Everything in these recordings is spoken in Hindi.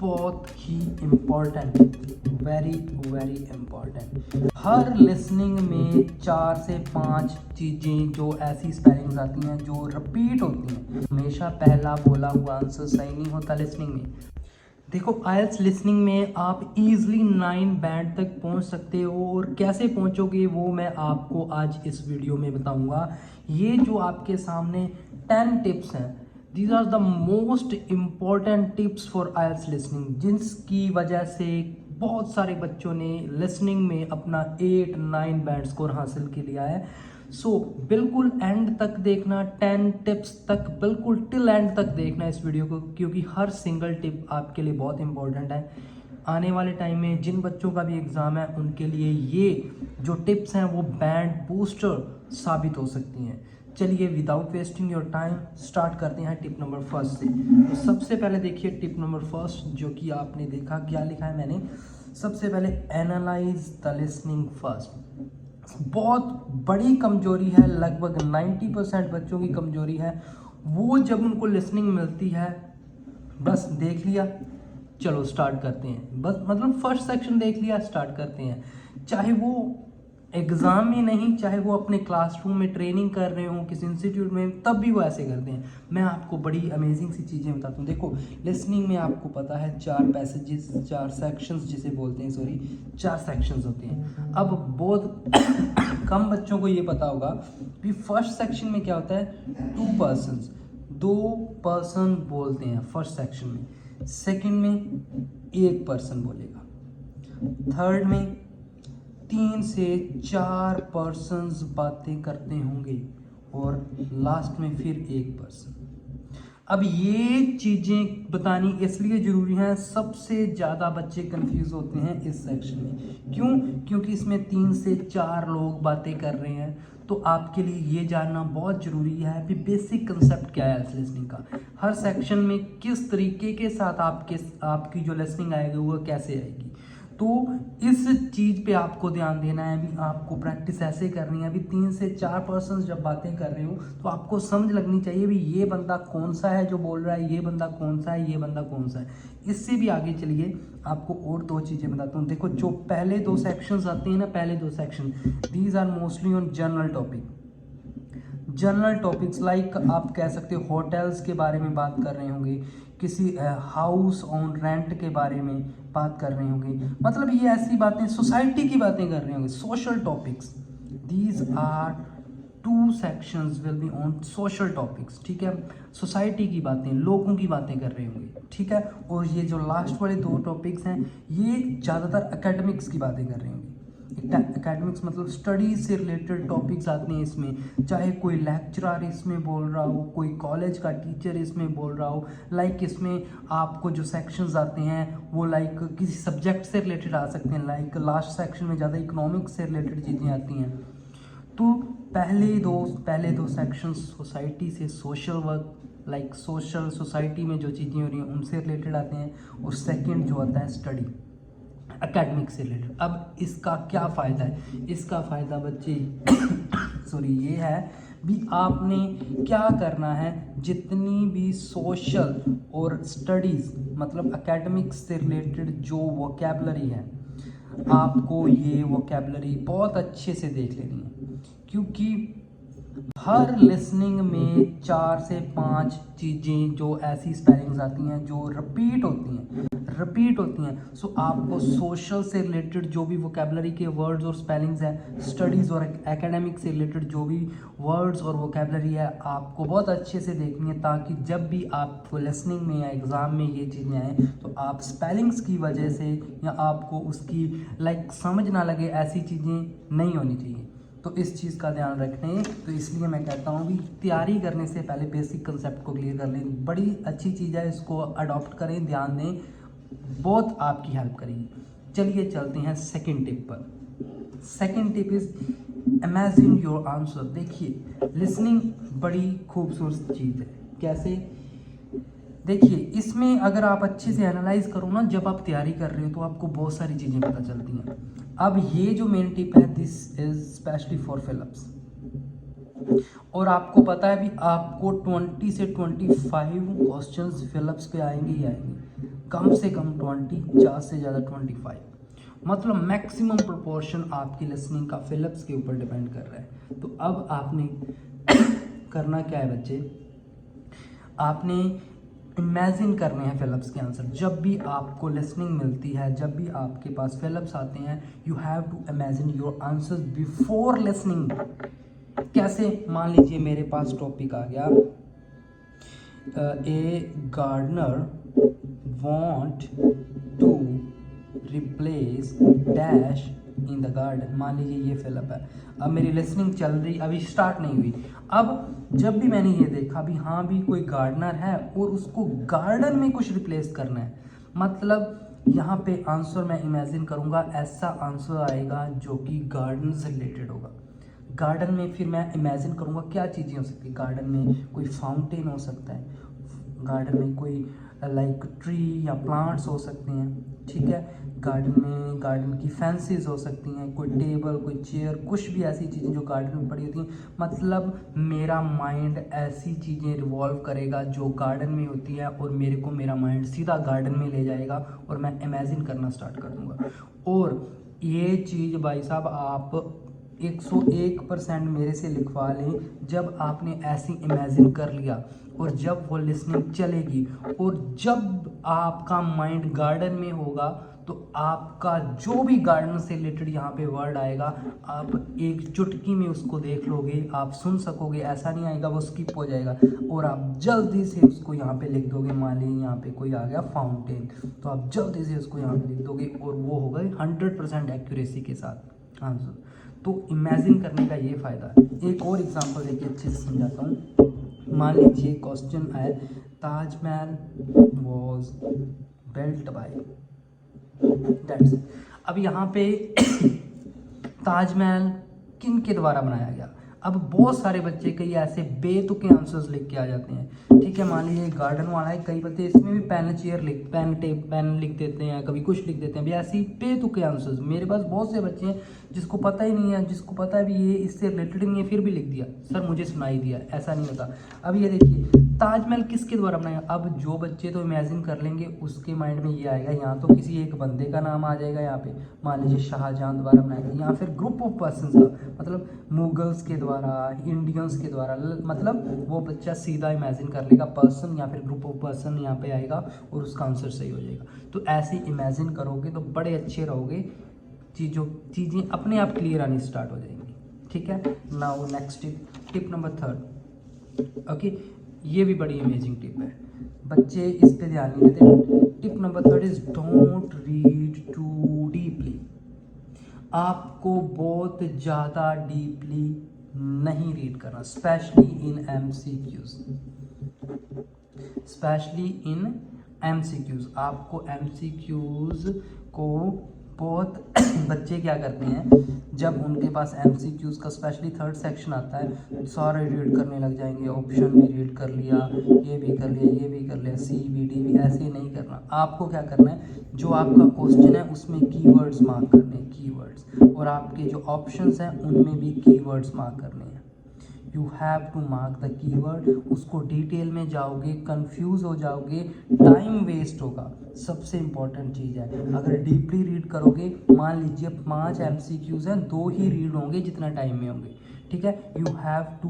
बहुत ही इम्पोर्टेंट, वेरी वेरी इम्पोर्टेंट। हर लिसनिंग में 4 से 5 चीज़ें जो ऐसी स्पेलिंग्स आती हैं जो रिपीट होती हैं। हमेशा पहला बोला हुआ आंसर सही नहीं होता लिसनिंग में। देखो आइल्स लिसनिंग में आप इजीली 9 बैंड तक पहुंच सकते हो, और कैसे पहुंचोगे वो मैं आपको आज इस वीडियो में बताऊंगा। ये जो आपके सामने 10 टिप्स हैं, these are the most important tips for IELTS listening, जिसकी वजह से बहुत सारे बच्चों ने लिसनिंग में अपना 8-9 बैंड स्कोर हासिल कर लिया है। सो बिल्कुल एंड तक देखना, 10 टिप्स तक बिल्कुल टिल एंड तक देखना इस वीडियो को, क्योंकि हर सिंगल टिप आपके लिए बहुत इंपॉर्टेंट है। आने वाले टाइम में जिन बच्चों का भी एग्ज़ाम है उनके लिए ये जो टिप्स हैं वो बैंड बूस्टर साबित हो सकती हैं। चलिए without wasting your time start करते हैं टिप नंबर फर्स्ट से। तो सबसे पहले देखिए टिप नंबर फर्स्ट, जो कि आपने देखा क्या लिखा है मैंने। सबसे पहले एनालाइज द लिसनिंग फर्स्ट। बहुत बड़ी कमजोरी है, लगभग 90% बच्चों की कमजोरी है वो, जब उनको लिसनिंग मिलती है बस देख लिया चलो स्टार्ट करते हैं, बस मतलब फर्स्ट सेक्शन देख लिया स्टार्ट करते हैं। चाहे वो एग्ज़ाम में नहीं, चाहे वो अपने क्लासरूम में ट्रेनिंग कर रहे हो किसी इंस्टीट्यूट में, तब भी वो ऐसे करते हैं। मैं आपको बड़ी अमेजिंग सी चीज़ें बताता हूँ। देखो लिसनिंग में आपको पता है 4 पैसेजेस, 4 सेक्शंस जिसे बोलते हैं, सॉरी 4 सेक्शंस होते हैं। अब बहुत कम बच्चों को ये पता होगा कि फर्स्ट सेक्शन में क्या होता है, 2 पर्सन्स, 2 पर्सन बोलते हैं फर्स्ट सेक्शन में। सेकंड में 1 पर्सन बोलेगा। थर्ड में 3 से 4 पर्सन्स बातें करते होंगे, और लास्ट में फिर 1 पर्सन। अब ये चीज़ें बतानी इसलिए ज़रूरी हैं, सबसे ज़्यादा बच्चे कंफ्यूज होते हैं इस सेक्शन में। क्यों? क्योंकि इसमें 3 से 4 लोग बातें कर रहे हैं। तो आपके लिए ये जानना बहुत ज़रूरी है कि बेसिक कंसेप्ट क्या है लिसनिंग का, हर सेक्शन में किस तरीके के साथ आपकी जो लिसनिंग आएगी वो कैसे आएगी। तो इस चीज़ पे आपको ध्यान देना है। अभी आपको प्रैक्टिस ऐसे करनी है। अभी 3 से 4 पर्सन जब बातें कर रहे हो तो आपको समझ लगनी चाहिए भी ये बंदा कौन सा है जो बोल रहा है, ये बंदा कौन सा है, ये बंदा कौन सा है। इससे भी आगे चलिए आपको और 2 चीज़ें बताता हूँ। देखो जो पहले 2 सेक्शंस आते हैं ना, पहले 2 section, these are mostly on general topic. General topics like आप कह सकते हो होटल्स के बारे में बात कर रहे होंगे, किसी हाउस ऑन रेंट के बारे में बात कर रहे होंगे, मतलब ये ऐसी बातें, सोसाइटी की बातें कर रहे होंगे, social topics. These are 2 sections will be on social topics, ठीक है। सोसाइटी की बातें, लोगों की बातें कर रहे होंगे, ठीक है। और ये जो लास्ट वाले 2 टॉपिक्स हैं ये ज़्यादातर एकेडमिक्स की बातें कर रहे होंगे। एकेडमिक्स मतलब स्टडीज से रिलेटेड टॉपिक्स आते हैं इसमें, चाहे कोई लेक्चरर इसमें बोल रहा हो, कोई कॉलेज का टीचर इसमें बोल रहा हो। लाइक इसमें आपको जो सेक्शंस आते हैं वो लाइक किसी सब्जेक्ट से रिलेटेड आ सकते हैं, लाइक लास्ट सेक्शन में ज़्यादा इकोनॉमिक्स से रिलेटेड चीज़ें आती हैं। तो पहले दो सेक्शंस सोसाइटी से social work, like social society में जो चीज़ें हो रही हैं उनसे रिलेटेड आते हैं, और सेकंड जो आता है स्टडी एकेडमिक से रिलेटेड। अब इसका क्या फ़ायदा है, इसका फ़ायदा बच्चे सॉरी ये है भी आपने क्या करना है, जितनी भी सोशल और स्टडीज़ मतलब एकेडमिक्स से रिलेटेड जो वोकैबलरी है आपको ये वोकैबलरी बहुत अच्छे से देख लेनी है, क्योंकि हर लिसनिंग में 4 से 5 चीज़ें जो ऐसी स्पेलिंग्स आती हैं जो रिपीट होती हैं। सो आपको सोशल से रिलेटेड जो भी वोकैबलरी के वर्ड्स और स्पेलिंग्स हैं, स्टडीज़ और एकेडमिक से रिलेटेड जो भी वर्ड्स और वोकैबलरी है आपको बहुत अच्छे से देखनी है, ताकि जब भी आप लिसनिंग में या एग्ज़ाम में ये चीज़ें आएँ तो आप स्पेलिंग्स की वजह से या आपको उसकी लाइक समझ ना लगे, ऐसी चीज़ें नहीं होनी चाहिए। तो इस चीज़ का ध्यान रखें। तो इसलिए मैं कहता हूँ भी तैयारी करने से पहले बेसिक कंसेप्ट को क्लियर कर लें, बड़ी अच्छी चीज़ है, इसको अडॉप्ट करें, ध्यान दें, बहुत आपकी हेल्प करेगी। चलिए चलते हैं सेकंड टिप पर। Second tip is imagine your answer. देखिए लिसनिंग बड़ी खूबसूरत चीज़ है। कैसे? देखिए इसमें अगर आप अच्छे से एनालाइज करो ना, जब आप तैयारी कर रहे हो तो आपको बहुत सारी चीज़ें पता चलती हैं। अब ये जो मेन टिप है this is specially for fill-ups, और आपको पता है भी आपको 20 से 25 क्वेश्चंस फिलअप्स पे आएंगे ही आएंगे। कम से कम 20, ज़्यादा से ज़्यादा 25, मतलब मैक्सिमम प्रोपोर्शन आपकी लिसनिंग का फिलिप्स के ऊपर डिपेंड कर रहा है। तो अब आपने करना क्या है बच्चे, आपने इमेजिन करने हैं फिलिप्स के आंसर। जब भी आपको लिसनिंग मिलती है, जब भी आपके पास फिलिप्स आते हैं, you have to imagine your answers before listening. कैसे, मान लीजिए मेरे पास टॉपिक आ गया, a gardener want to replace dash in the garden. मान लीजिए ये फिलअप है। अब मेरी लिसनिंग चल रही, अभी स्टार्ट नहीं हुई। अब जब भी मैंने ये देखा भी हाँ भी कोई गार्डनर है और उसको गार्डन में कुछ रिप्लेस करना है, मतलब यहाँ पे आंसर मैं इमेजिन करूँगा, ऐसा आंसर आएगा जो कि गार्डन से रिलेटेड होगा। गार्डन में फिर मैं इमेजिन करूँगा क्या चीज़ें हो सकती है। गार्डन में कोई फाउंटेन हो सकता है, गार्डन में कोई लाइक ट्री या प्लांट्स हो सकते हैं, ठीक है। गार्डन में गार्डन की फैंसीज हो सकती हैं, कोई टेबल, कोई चेयर, कुछ भी ऐसी चीज़ें जो गार्डन में पड़ी होती हैं। मतलब मेरा माइंड ऐसी चीज़ें रिवॉल्व करेगा जो गार्डन में होती है और मेरे को मेरा माइंड सीधा गार्डन में ले जाएगा और मैं इमेजिन करना स्टार्ट कर दूँगा। और ये चीज़ भाई साहब आप 101% मेरे से लिखवा लें। जब आपने ऐसी इमेजिन कर लिया और जब वो लिसनिंग चलेगी और जब आपका माइंड गार्डन में होगा तो आपका जो भी गार्डन से रिलेटेड यहाँ पे वर्ड आएगा, आप एक चुटकी में उसको देख लोगे, आप सुन सकोगे। ऐसा नहीं आएगा वो स्किप हो जाएगा और आप जल्दी से उसको यहाँ पे लिख दोगे। मान लीजिए यहाँ पे कोई आ गया फाउंटेन, तो आप जल्दी से उसको यहाँ पे लिख दोगे और वो होगा 100% एक्यूरेसी के साथ आंसर। तो इमेजिन करने का ये फ़ायदा है। एक और एग्जांपल देखिए अच्छे से समझाता हूँ। मान लीजिए क्वेश्चन है, Taj Mahal was built by that's. अब यहाँ पे ताजमहल किन के द्वारा बनाया गया। अब बहुत सारे बच्चे कई ऐसे बेतुके आंसर्स लिख के आ जाते हैं, ठीक है। मान लीजिए गार्डन वाला है, कई बच्चे इसमें भी पेन लिख देते हैं, कभी कुछ लिख देते हैं, भी ऐसे बेतुके आंसर्स। मेरे पास बहुत से बच्चे हैं जिसको पता ही नहीं है, जिसको पता है भी ये इससे रिलेटेड नहीं है, फिर भी लिख दिया सर मुझे सुनाई दिया। ऐसा नहीं होता। अब ये देखिए ताजमहल किसके द्वारा बनाया। अब जो बच्चे तो इमेजिन कर लेंगे उसके माइंड में ये आएगा, यहाँ तो किसी एक बंदे का नाम आ जाएगा, यहाँ पे मान लीजिए शाहजहां द्वारा बनाया गया, या फिर ग्रुप ऑफ पर्सन का, मतलब मुगल्स के द्वारा, इंडियंस के द्वारा। मतलब वो बच्चा सीधा इमेजिन कर लेगा पर्सन या फिर ग्रुप ऑफ पर्सन यहाँ पे आएगा और उसका आंसर सही हो जाएगा। तो ऐसे इमेजिन करोगे तो बड़े अच्छे रहोगे, चीज़ें अपने आप क्लियर आनी स्टार्ट हो जाएंगी, ठीक है। Now next tip number 3, okay. ये भी बड़ी अमेजिंग टिप है, बच्चे इस पे ध्यान नहीं देते। Tip number 3 is don't read too deeply. आपको बहुत ज़्यादा डीपली नहीं रीड करना, स्पेशली इन एमसीक्यूज। आपको एमसीक्यूज को बहुत बच्चे क्या करते हैं, जब उनके पास एमसीक्यूज का स्पेशली 3rd सेक्शन आता है सारे रीड करने लग जाएंगे। ऑप्शन भी रीड कर लिया, ये भी कर लिया, ये भी कर लिया, सी बी डी भी। ऐसे नहीं करना। आपको क्या करना है, जो आपका क्वेश्चन है उसमें कीवर्ड्स मार्क करने हैं, कीवर्ड्स, और आपके जो ऑप्शंस हैं उनमें भी कीवर्ड्स मार्क करने हैं। You have to mark the keyword. उसको डिटेल में जाओगे, कंफ्यूज हो जाओगे, टाइम वेस्ट होगा। सबसे इंपॉर्टेंट चीज़ है, अगर डीपली रीड करोगे, मान लीजिए 5 एमसीक्यूज हैं, 2 ही रीड होंगे जितना टाइम में होंगे, ठीक है। You have to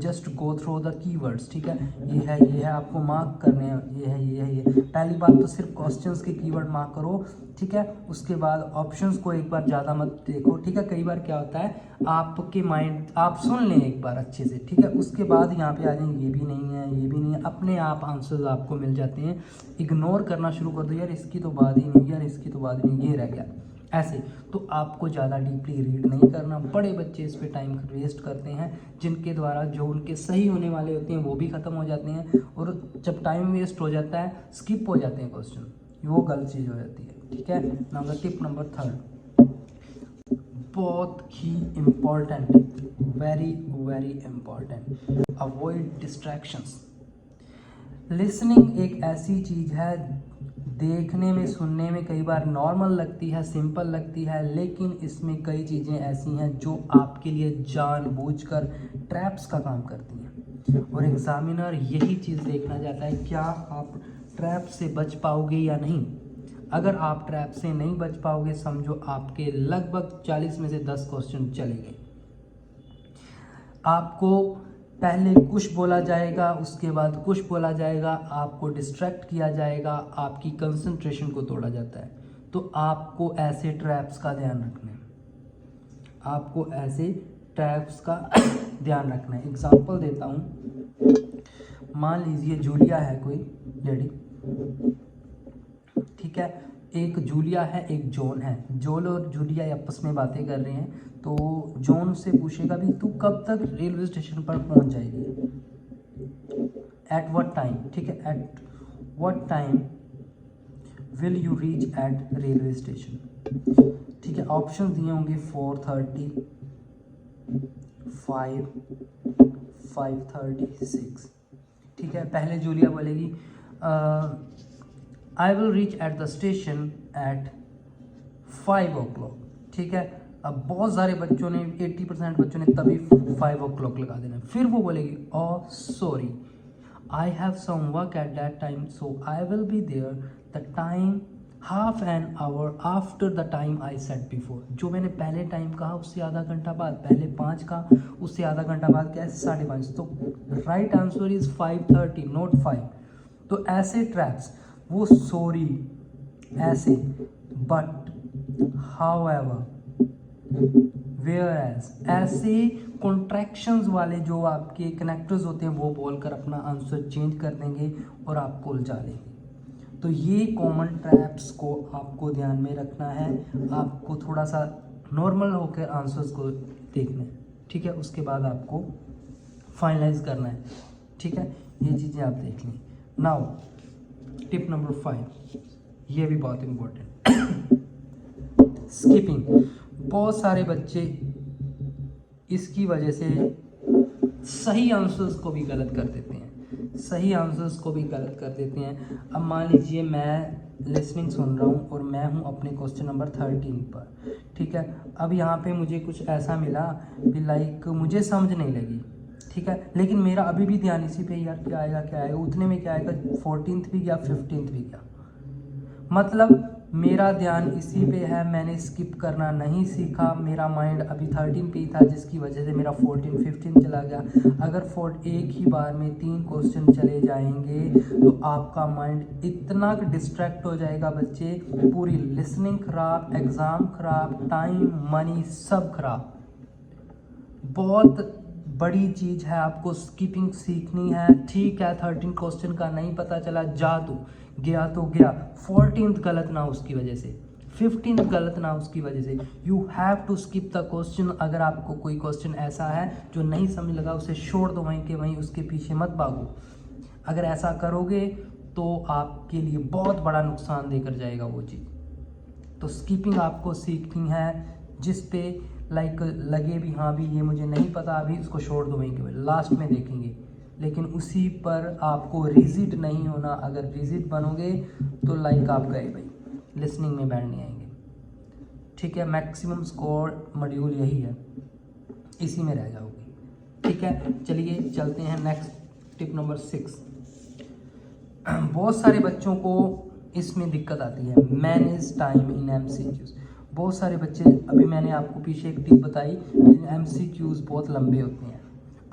just go through the keywords, ठीक है। ये है आपको मार्क करने हैं, ये है। पहली बात तो सिर्फ क्वेश्चंस के कीवर्ड मार्क करो, ठीक है। उसके बाद ऑप्शंस को एक बार ज़्यादा मत देखो, ठीक है। कई बार क्या होता है, आपके माइंड आप सुन लें एक बार अच्छे से, ठीक है। उसके बाद यहाँ पे आ जाएंगे, ये भी नहीं है, ये भी नहीं है, अपने आप आंसर्स आपको मिल जाते हैं। इग्नोर करना शुरू कर दो, यार इसकी तो बात ही नहीं, यार इसकी तो बात नहीं, ये रह गया ऐसे। तो आपको ज़्यादा डीपली रीड नहीं करना। बड़े बच्चे इस पे टाइम वेस्ट करते हैं, जिनके द्वारा जो उनके सही होने वाले होते हैं वो भी ख़त्म हो जाते हैं, और जब टाइम वेस्ट हो जाता है, स्किप हो जाते हैं क्वेश्चन, वो गलत चीज़ हो जाती है, ठीक है। नाउ टिप नंबर 3, बहुत ही important, very very important, avoid distractions. Listening एक ऐसी चीज़ है, देखने में सुनने में कई बार नॉर्मल लगती है, सिंपल लगती है, लेकिन इसमें कई चीज़ें ऐसी हैं जो आपके लिए जानबूझकर ट्रैप्स का काम करती हैं, और एग्जामिनर यही चीज़ देखना चाहता है, क्या आप ट्रैप से बच पाओगे या नहीं। अगर आप ट्रैप से नहीं बच पाओगे, समझो आपके लगभग 40 में से 10 क्वेश्चन चले गए। आपको पहले कुछ बोला जाएगा, उसके बाद कुछ बोला जाएगा, आपको डिस्ट्रैक्ट किया जाएगा, आपकी कंसंट्रेशन को तोड़ा जाता है। तो आपको ऐसे ट्रैप्स का ध्यान रखना है, आपको ऐसे ट्रैप्स का ध्यान रखना है। एग्जांपल देता हूँ, मान लीजिए जूलिया है कोई लेडी, ठीक है, एक जूलिया है एक जॉन है। जॉन और जूलिया आपस में बातें कर रहे हैं, तो जॉन उससे पूछेगा भी तू कब तक रेलवे स्टेशन पर पहुंच जाएगी, एट व्हाट टाइम, ठीक है, at what time will you reach at railway station, ठीक है। ऑप्शन दिए होंगे 4:30, 5, 5:36, ठीक है। पहले जूलिया बोलेगी I will reach at the station at 5 o'clock, ठीक है। अब बहुत सारे बच्चों ने 80% बच्चों ने तभी 5 o'clock लगा देना। फिर वो बोलेगी oh sorry I have some work at that time so I will be there the time half an hour after the time I set before. जो मैंने पहले टाइम कहा उससे आधा घंटा बाद, पहले 5 का उससे आधा घंटा बाद, कैसे 5:30। तो राइट आंसर इज 5:30 नॉट 5। तो ऐसे ट्रैप्स, वो सॉरी ऐसे, बट, हाउएवर, वेयरएज, ऐसे कॉन्ट्रैक्शंस वाले जो आपके कनेक्टर्स होते हैं वो बोलकर अपना आंसर चेंज कर देंगे और आपको उलझा लेंगे। तो ये कॉमन ट्रैप्स को आपको ध्यान में रखना है, आपको थोड़ा सा नॉर्मल होकर आंसर्स को देखना है, ठीक है। उसके बाद आपको फाइनलाइज करना है, ठीक है। ये चीज़ें आप देख लें। नाउ टिप नंबर 5, ये भी बहुत इम्पोर्टेंट, स्किपिंग। बहुत सारे बच्चे इसकी वजह से सही आंसर्स को भी गलत कर देते हैं, सही आंसर्स को भी गलत कर देते हैं। अब मान लीजिए मैं लिसनिंग सुन रहा हूँ और मैं हूँ अपने क्वेश्चन नंबर 13 पर, ठीक है। अब यहाँ पे मुझे कुछ ऐसा मिला कि लाइक मुझे समझ नहीं लगी, ठीक है, लेकिन मेरा अभी भी ध्यान इसी पे, यार क्या आएगा क्या आएगा, उतने में क्या आएगा, 14th भी गया 15th भी गया, मतलब मेरा ध्यान इसी पे है, मैंने स्किप करना नहीं सीखा, मेरा माइंड अभी 13 पे ही था जिसकी वजह से मेरा 14, 15 चला गया। अगर एक ही बार में 3 क्वेश्चन चले जाएंगे तो आपका माइंड इतना डिस्ट्रैक्ट हो जाएगा बच्चे, पूरी लिसनिंग खराब, एग्ज़ाम खराब, टाइम, मनी सब खराब। बहुत बड़ी चीज़ है, आपको स्किपिंग सीखनी है, ठीक है। 13 क्वेश्चन का नहीं पता चला, जा तो गया तो गया, 14th गलत ना उसकी वजह से, 15th गलत ना उसकी वजह से, you have to skip the question. अगर आपको कोई क्वेश्चन ऐसा है जो नहीं समझ लगा, उसे छोड़ दो वहीं के वहीं, उसके पीछे मत भागो। अगर ऐसा करोगे तो आपके लिए बहुत बड़ा नुकसान देकर जाएगा वो चीज़। तो स्किपिंग आपको सीखनी है, जिस पे लाइक लगे भी हाँ भी ये मुझे नहीं पता अभी, इसको छोड़ दो वहीं के वहीं, लास्ट में देखेंगे, लेकिन उसी पर आपको रिजिड नहीं होना। अगर रिजिड बनोगे तो लाइक आप गए भाई, लिसनिंग में बैंड नहीं आएंगे, ठीक है। मैक्सिमम स्कोर मॉड्यूल यही है, इसी में रह जाओगे, ठीक है। चलिए चलते हैं नेक्स्ट टिप नंबर 6। बहुत सारे बच्चों को इसमें दिक्कत आती है, मैनेज टाइम इन MCQs। बहुत सारे बच्चे, अभी मैंने आपको पीछे एक टिप बताई, MCQs बहुत लंबे होते हैं।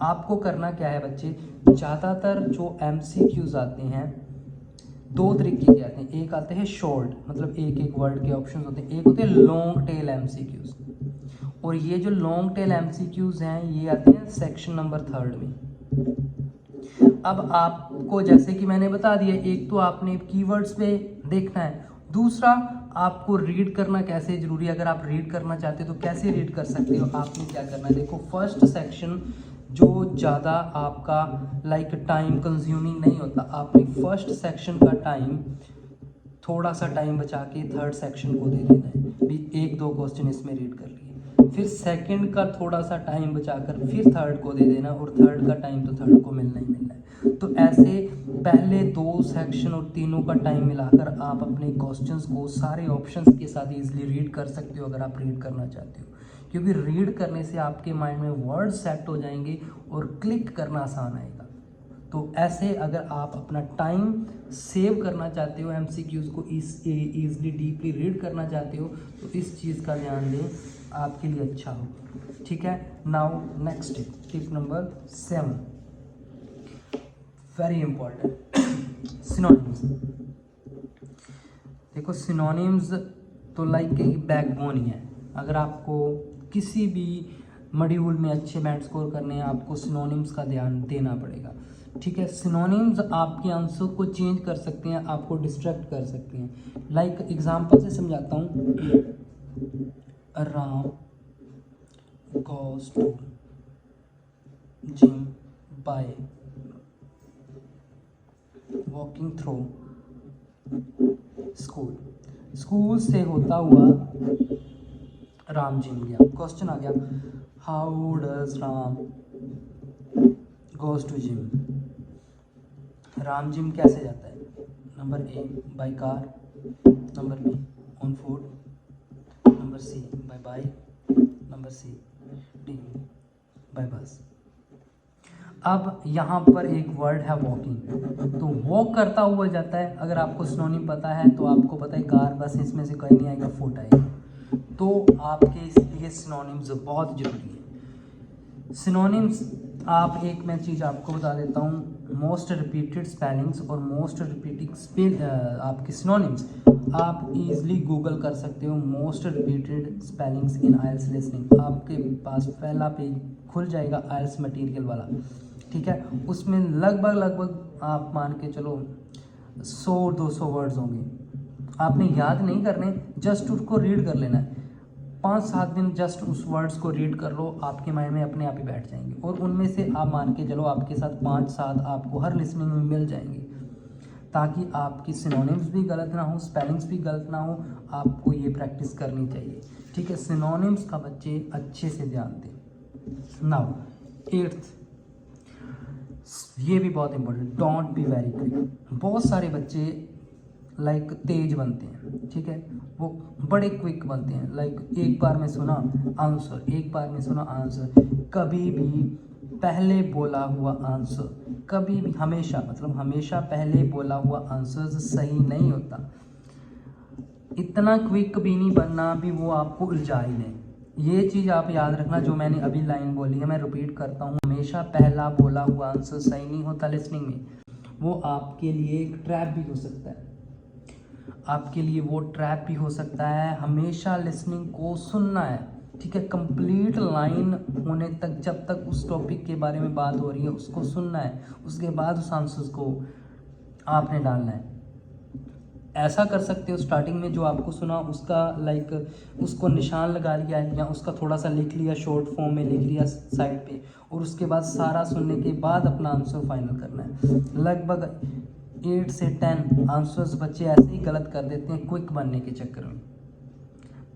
आपको करना क्या है बच्चे, ज़्यादातर जो MCQs आते हैं 2 तरीके के आते हैं, एक आते हैं शॉर्ट, मतलब एक एक वर्ड के ऑप्शन होते हैं, एक होते हैं लॉन्ग टेल MCQs। और ये जो लॉन्ग टेल MCQs हैं ये आते हैं सेक्शन नंबर 3 में। अब आपको जैसे कि मैंने बता दिया, एक तो आपने कीवर्ड्स पे देखना है, दूसरा आपको रीड करना कैसे ज़रूरी है। अगर आप रीड करना चाहते हो तो कैसे रीड कर सकते हो, आपने क्या करना है, देखो फर्स्ट सेक्शन जो ज़्यादा आपका लाइक टाइम कंज्यूमिंग नहीं होता, आपने फर्स्ट सेक्शन का टाइम थोड़ा सा टाइम बचा के थर्ड सेक्शन को दे देना है भी, 1-2 क्वेश्चन इसमें रीड कर लिए। फिर सेकंड का थोड़ा सा टाइम बचाकर फिर थर्ड को दे देना, और थर्ड का टाइम तो थर्ड को मिलना ही मिलना है। तो ऐसे पहले 2 सेक्शन और तीनों का टाइम मिलाकर आप अपने क्वेश्चंस को सारे ऑप्शंस के साथ इजीली रीड कर सकते हो, अगर आप रीड करना चाहते हो। क्योंकि रीड करने से आपके माइंड में वर्ड सेट हो जाएंगे और क्लिक करना आसान आएगा। तो ऐसे अगर आप अपना टाइम सेव करना चाहते हो, MCQs को ईज़िली डीपली रीड करना चाहते हो, तो इस चीज़ का ध्यान दें, आपके लिए अच्छा हो। ठीक है, now next tip number 7, very important, synonyms. देखो सिनोनिम्स तो लाइक एक बैकबोन ही है। अगर आपको किसी भी मॉड्यूल में अच्छे बैंड स्कोर करने हैं, आपको सिनोनिम्स का ध्यान देना पड़ेगा। ठीक है, सिनोनिम्स आपके आंसर को चेंज कर सकते हैं, आपको डिस्ट्रैक्ट कर सकते हैं। लाइक एग्जांपल से समझाता हूँ, Ram goes to gym by walking through school. School से होता हुआ राम जिम गया। क्वेश्चन आ गया, how does Ram goes to gym. Ram gym कैसे जाता है? Number A by car, number B on foot, number C by bike, number C D by bus. अब यहाँ पर एक वर्ड है वॉकिंग, तो वॉक करता हुआ जाता है। अगर आपको सिनोनिम पता है तो आपको पता है कार बस इसमें से कहीं नहीं आएगा, फुट आएगा। तो आपके इसलिए सिनोनिम्स बहुत जरूरी है। सिनोनिम्स आप एक मैं चीज़ आपको बता देता हूँ, मोस्ट रिपीटेड स्पेलिंग्स और मोस्ट रिपीटिंग आपके सिनोनिम्स आप इजीली गूगल कर सकते हो। मोस्ट रिपीटेड स्पेलिंग्स इन आइल्स लिसनिंग, आपके पास पहला पेज खुल जाएगा आइल्स मटेरियल वाला। ठीक है, उसमें लगभग आप मान के चलो 100-200 वर्ड्स होंगे। आपने याद नहीं करने, जस्ट उसको रीड कर लेना है। 5-7 दिन जस्ट उस वर्ड्स को रीड कर लो, आपके माइंड में अपने आप ही बैठ जाएंगे। और उनमें से आप मान के चलो आपके साथ 5-7 आपको हर लिसनिंग में मिल जाएंगे, ताकि आपकी सिनोनिम्स भी गलत ना हो, स्पेलिंग्स भी गलत ना हो। आपको ये प्रैक्टिस करनी चाहिए। ठीक है, सिनोनिम्स का बच्चे अच्छे से ध्यान दें। नाउ 8th, ये भी बहुत important, don't be very quick. बहुत सारे बच्चे लाइक तेज बनते हैं, ठीक है, वो बड़े क्विक बनते हैं। लाइक एक बार में सुना आंसर, एक बार में सुना आंसर, कभी भी पहले बोला हुआ आंसर, कभी भी हमेशा, मतलब हमेशा पहले बोला हुआ आंसर सही नहीं होता। इतना क्विक भी नहीं बनना भी वो आपको उलझा ही नहीं। ये चीज़ आप याद रखना, जो मैंने अभी लाइन बोली है मैं रिपीट करता हूँ, हमेशा पहला बोला हुआ आंसर सही नहीं होता लिसनिंग में। वो आपके लिए एक ट्रैप भी हो सकता है, आपके लिए वो ट्रैप भी हो सकता है। हमेशा लिसनिंग को सुनना है, ठीक है, कंप्लीट लाइन होने तक, जब तक उस टॉपिक के बारे में बात हो रही है उसको सुनना है, उसके बाद उस आंसर्स को आपने डालना है। ऐसा कर सकते हो स्टार्टिंग में जो आपको सुना उसका लाइक उसको निशान लगा लिया है, या उसका थोड़ा सा लिख लिया, शॉर्ट फॉर्म में लिख लिया साइड पे, और उसके बाद सारा सुनने के बाद अपना आंसर फाइनल करना है। लगभग 8 से 10 आंसर्स बच्चे ऐसे ही गलत कर देते हैं क्विक बनने के चक्कर में।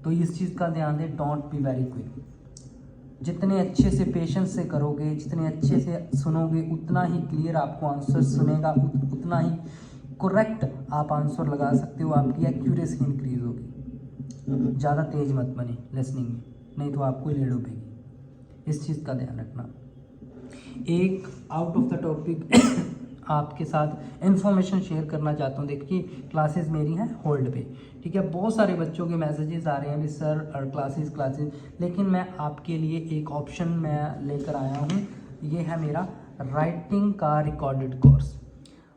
तो इस चीज़ का ध्यान दें, डोंट बी वेरी क्विक। जितने अच्छे से पेशेंस से करोगे, जितने अच्छे से सुनोगे, उतना ही क्लियर आपको आंसर सुनेगा, उतना ही करेक्ट आप आंसर लगा सकते हो, आपकी एक्यूरेसी इंक्रीज होगी। ज़्यादा तेज मत बने लिसनिंग में, नहीं तो आपको लेड उठेगी। इस चीज़ का ध्यान रखना। एक आउट ऑफ द टॉपिक आपके साथ इन्फॉर्मेशन शेयर करना चाहता हूँ। देखिए क्लासेस मेरी हैं होल्ड पे, ठीक है, बहुत सारे बच्चों के मैसेजेस आ रहे हैं भी सर क्लासेस, लेकिन मैं आपके लिए एक ऑप्शन मैं लेकर आया हूँ। ये है मेरा राइटिंग का recorded course,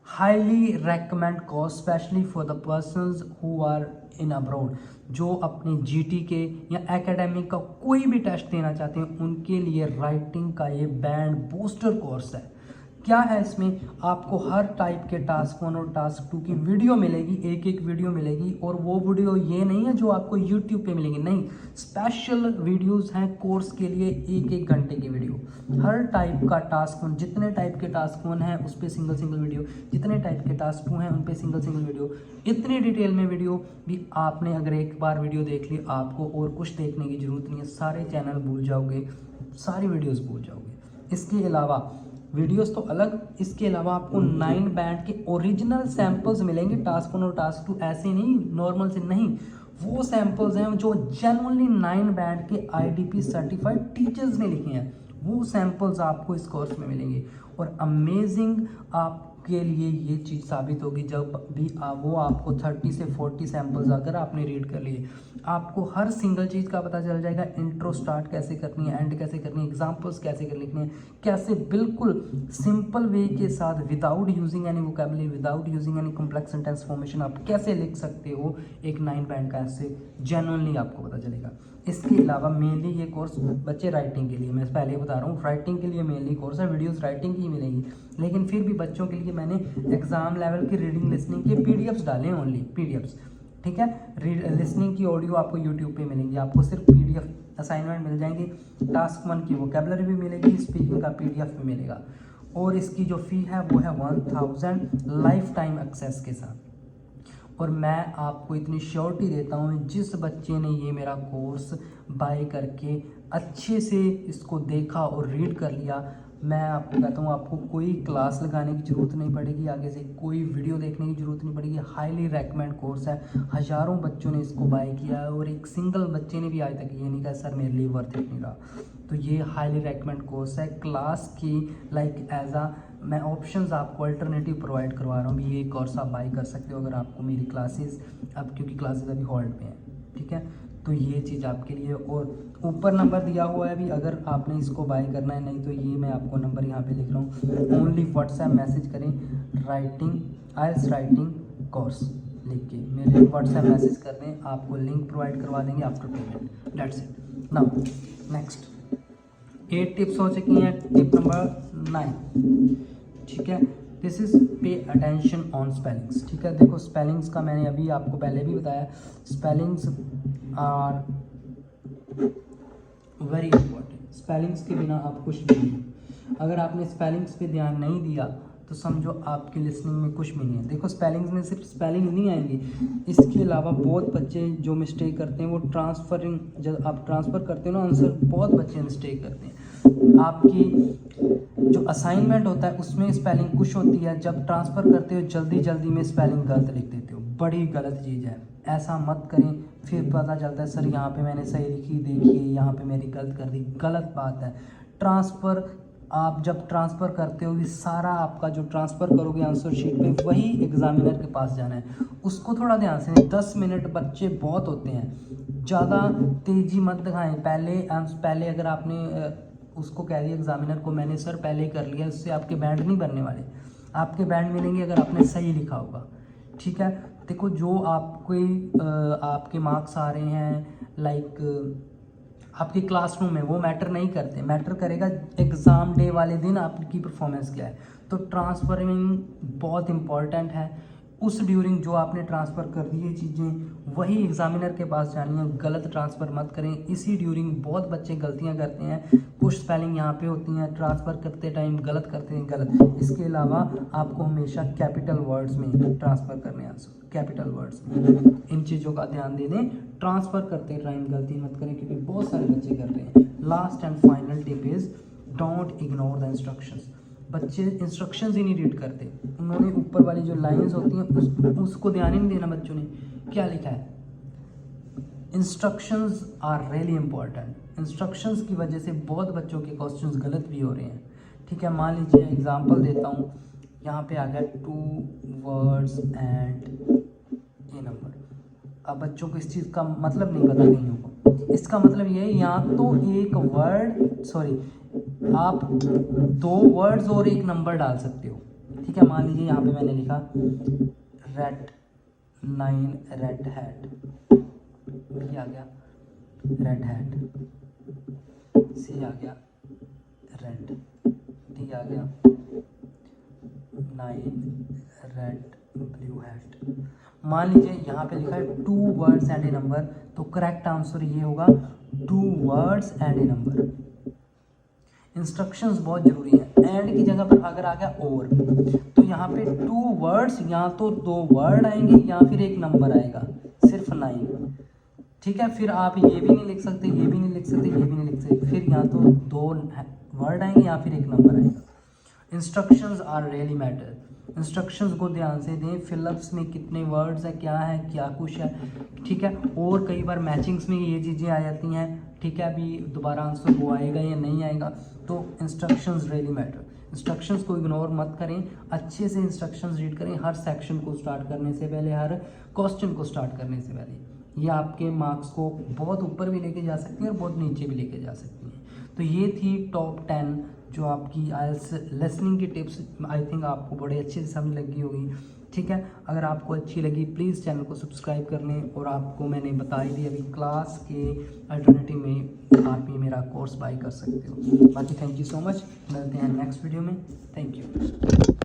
highly recommend course specially for the persons who are in abroad, जो अपने जीटी के या एकेडमिक का कोई भी टेस्ट देना चाहते हैं, उनके लिए राइटिंग का ये बैंड बूस्टर कोर्स है। क्या है इसमें, आपको हर टाइप के टास्क 1 और टास्क 2 की वीडियो मिलेगी, एक वीडियो मिलेगी, और वो वीडियो ये नहीं है जो आपको यूट्यूब पे मिलेंगी, नहीं, स्पेशल वीडियोस हैं कोर्स के लिए, 1-1 घंटे की वीडियो। हर टाइप का टास्क 1, जितने टाइप के टास्क 1 है उस पर सिंगल वीडियो, जितने टाइप के टास्क 2 हैं उन पर सिंगल वीडियो। इतनी डिटेल में वीडियो भी आपने अगर एक बार वीडियो देख ली, आपको और कुछ देखने की जरूरत नहीं है, सारे चैनल भूल जाओगे, सारी वीडियोज़ भूल जाओगे। इसके अलावा वीडियोस तो अलग, इसके अलावा आपको 9 बैंड के ओरिजिनल सैंपल्स मिलेंगे, टास्क 1 और टास्क 2, ऐसे नहीं नॉर्मल से नहीं, वो सैंपल्स हैं जो जेन्युइनली 9 बैंड के IDP सर्टिफाइड टीचर्स ने लिखे हैं, वो सैंपल्स आपको इस कोर्स में मिलेंगे। और अमेजिंग आपके लिए ये चीज़ साबित होगी जब भी वो आपको 30 से 40 सैम्पल्स अगर आपने रीड कर लिए, आपको हर सिंगल चीज़ का पता चल जाएगा। इंट्रो स्टार्ट कैसे करनी है, एंड कैसे करनी है, एग्जांपल्स कैसे कर लिखने हैं, कैसे बिल्कुल सिंपल वे के साथ without using any vocabulary, without using any complex sentence formation आप कैसे लिख सकते हो एक 9 बैंड का, ऐसे जेन्युइनली आपको पता चलेगा। इसके अलावा मेनली ये कोर्स बच्चे राइटिंग के लिए, मैं पहले बता रहा हूँ राइटिंग के लिए मेनली कोर्स है, वीडियोस राइटिंग की ही मिलेंगी, लेकिन फिर भी बच्चों के लिए मैंने एग्जाम लेवल की रीडिंग लिसनिंग के पीडीएफ्स डाले हैं, ओनली पीडीएफ्स, ठीक है। लिसनिंग की ऑडियो आपको यूट्यूब पे मिलेंगी, आपको सिर्फ पीडीएफ असाइनमेंट मिल जाएंगी, टास्क 1 की वोकेबुलरी भी मिलेगी, स्पीकिंग का पीडीएफ भी मिलेगा, और इसकी जो फ़ी है वो है 1000 लाइफ टाइम एक्सेस के साथ। और मैं आपको इतनी श्योरिटी देता हूँ, जिस बच्चे ने ये मेरा कोर्स बाय करके अच्छे से इसको देखा और रीड कर लिया, मैं आपको कहता हूँ आपको कोई क्लास लगाने की ज़रूरत नहीं पड़ेगी, आगे से कोई वीडियो देखने की ज़रूरत नहीं पड़ेगी। हाईली रेकमेंड कोर्स है, हज़ारों बच्चों ने इसको बाय किया है और एक सिंगल बच्चे ने भी आज तक ये नहीं कहा सर मेरे लिए वर्थ इट नहीं रहा। तो ये हाईली रेकमेंड कोर्स है, क्लास की लाइक एज आ मैं ऑप्शंस आपको अल्टरनेटिव प्रोवाइड करवा रहा हूँ भी, ये कोर्स आप बाई कर सकते हो अगर आपको मेरी क्लासेस अब, क्योंकि क्लासेस अभी होल्ड पे हैं, ठीक है। तो ये चीज़ आपके लिए, और ऊपर नंबर दिया हुआ है भी, अगर आपने इसको बाय करना है, नहीं तो ये मैं आपको नंबर यहाँ पे लिख रहा हूँ, ओनली व्हाट्सएप मैसेज करें राइटिंग आइल्स राइटिंग कोर्स लिख के मेरे व्हाट्सएप मैसेज कर दें, आपको लिंक प्रोवाइड करवा देंगे after payment, that's it. Now next 8 tips हो चुकी हैं, टिप नंबर 9, ठीक है। This is pay attention on spellings, ठीक है। देखो स्पेलिंग्स का मैंने अभी आपको पहले भी बताया, spellings are very important, spellings के बिना आप कुछ भी नहीं। अगर आपने स्पेलिंग्स पे ध्यान नहीं दिया तो समझो आपकी लिसनिंग में कुछ भी नहीं है। देखो स्पेलिंग्स में सिर्फ स्पेलिंग नहीं आएंगी, इसके अलावा बहुत बच्चे जो मिस्टेक करते हैं वो ट्रांसफरिंग, जब आप ट्रांसफ़र करते हो ना आंसर, बहुत बच्चे मिस्टेक करते हैं। आपकी जो असाइनमेंट होता है उसमें स्पेलिंग कुछ होती है, जब ट्रांसफ़र करते हो जल्दी जल्दी में स्पेलिंग गलत लिख देते हो, बड़ी गलत चीज़ है, ऐसा मत करें। फिर पता चलता है सर यहाँ पे मैंने सही लिखी, देखिए यहाँ पे मेरी गलत कर दी, गलत बात है। ट्रांसफ़र आप जब ट्रांसफ़र करते हो, ये सारा आपका जो ट्रांसफ़र करोगे आंसर शीट पे, वही एग्जामिनर के पास जाना है, उसको थोड़ा ध्यान से। 10 मिनट बच्चे बहुत होते हैं, ज़्यादा तेज़ी मत दिखाएं। पहले अगर आपने उसको कह दिया एग्जामिनर को मैंने सर पहले कर लिया, उससे आपके बैंड नहीं बनने वाले, आपके बैंड मिलेंगे अगर आपने सही लिखा होगा, ठीक है। देखो जो आपके मार्क्स आ रहे हैं लाइक आपकी क्लासरूम में, वो मैटर नहीं करते, मैटर करेगा एग्ज़ाम डे वाले दिन आपकी परफॉर्मेंस क्या है। तो ट्रांसफरिंग बहुत इंपॉर्टेंट है, उस ड्यूरिंग जो आपने ट्रांसफ़र कर दी ये चीज़ें वही एग्जामिनर के पास जानी है, गलत ट्रांसफ़र मत करें। इसी ड्यूरिंग बहुत बच्चे गलतियां करते हैं, कुछ स्पेलिंग यहाँ पे होती हैं, ट्रांसफ़र करते टाइम गलत करते हैं, गलत। इसके अलावा आपको हमेशा कैपिटल वर्ड्स में ट्रांसफ़र करने आंसर, कैपिटल वर्ड्स में, इन चीज़ों का ध्यान दे दें। ट्रांसफ़र करते टाइम गलती मत करें, क्योंकि बहुत सारे बच्चे कर रहे हैं। Last and final tip is don't ignore the instructions. बच्चे इंस्ट्रक्शंस ही नहीं रीड करते, उन्होंने ऊपर वाली जो लाइंस होती हैं उसको ध्यान ही नहीं देना बच्चों ने क्या लिखा है। Instructions are really important, instructions की वजह से बहुत बच्चों के क्वेश्चंस गलत भी हो रहे हैं, ठीक है। मान लीजिए एग्जांपल देता हूँ, यहाँ पे आ गया 2 वर्ड्स एंड ए नंबर। अब बच्चों को इस चीज़ का मतलब नहीं पता कहीं को, इसका मतलब ये है या तो एक वर्ड आप 2 वर्ड्स और एक नंबर डाल सकते हो, ठीक है। मान लीजिए यहाँ पे मैंने लिखा रेड 9 रेड हैट, बी आ गया रेड हैट, सी आ गया रेड, डी आ गया 9 रेड ब्लू हैट। मान लीजिए यहाँ पे लिखा है 2 वर्ड्स एंड ए नंबर, तो करेक्ट आंसर ये होगा 2 words and A number. Instructions बहुत ज़रूरी हैं। एंड की जगह पर अगर आ गया और, तो यहाँ पे 2 वर्ड्स, या तो 2 वर्ड आएंगे या फिर एक नंबर आएगा, सिर्फ 9, ठीक है। फिर आप ये भी नहीं लिख सकते, ये भी नहीं लिख सकते, ये भी नहीं लिख सकते, फिर या तो 2 वर्ड आएंगे या फिर एक नंबर आएगा। Instructions are really matter, instructions को ध्यान से दें। फिलअप्स में कितने वर्ड्स है, क्या है, क्या कुछ है, ठीक है। और कई बार मैचिंग्स में ये चीज़ें आ जाती हैं, ठीक है। अभी दोबारा आंसर वो आएगा या नहीं आएगा, तो इंस्ट्रक्शंस रियली मैटर। इंस्ट्रक्शंस को इग्नोर मत करें, अच्छे से इंस्ट्रक्शंस रीड करें हर सेक्शन को स्टार्ट करने से पहले, हर क्वेश्चन को स्टार्ट करने से पहले। ये आपके मार्क्स को बहुत ऊपर भी लेके जा सकती हैं और बहुत नीचे भी लेके जा सकती हैं। तो ये थी टॉप 10 जो आपकी आइल्स लिसनिंग की टिप्स। आई थिंक आपको बड़े अच्छे से समझ लगी होगी। ठीक है, अगर आपको अच्छी लगी प्लीज़ चैनल को सब्सक्राइब कर लें। और आपको मैंने बता ही दिया अभी क्लास के अल्टरनेटिव में आप ये मेरा कोर्स बाय कर सकते हो। बाकी थैंक यू सो मच, मिलते हैं नेक्स्ट वीडियो में। Thank you.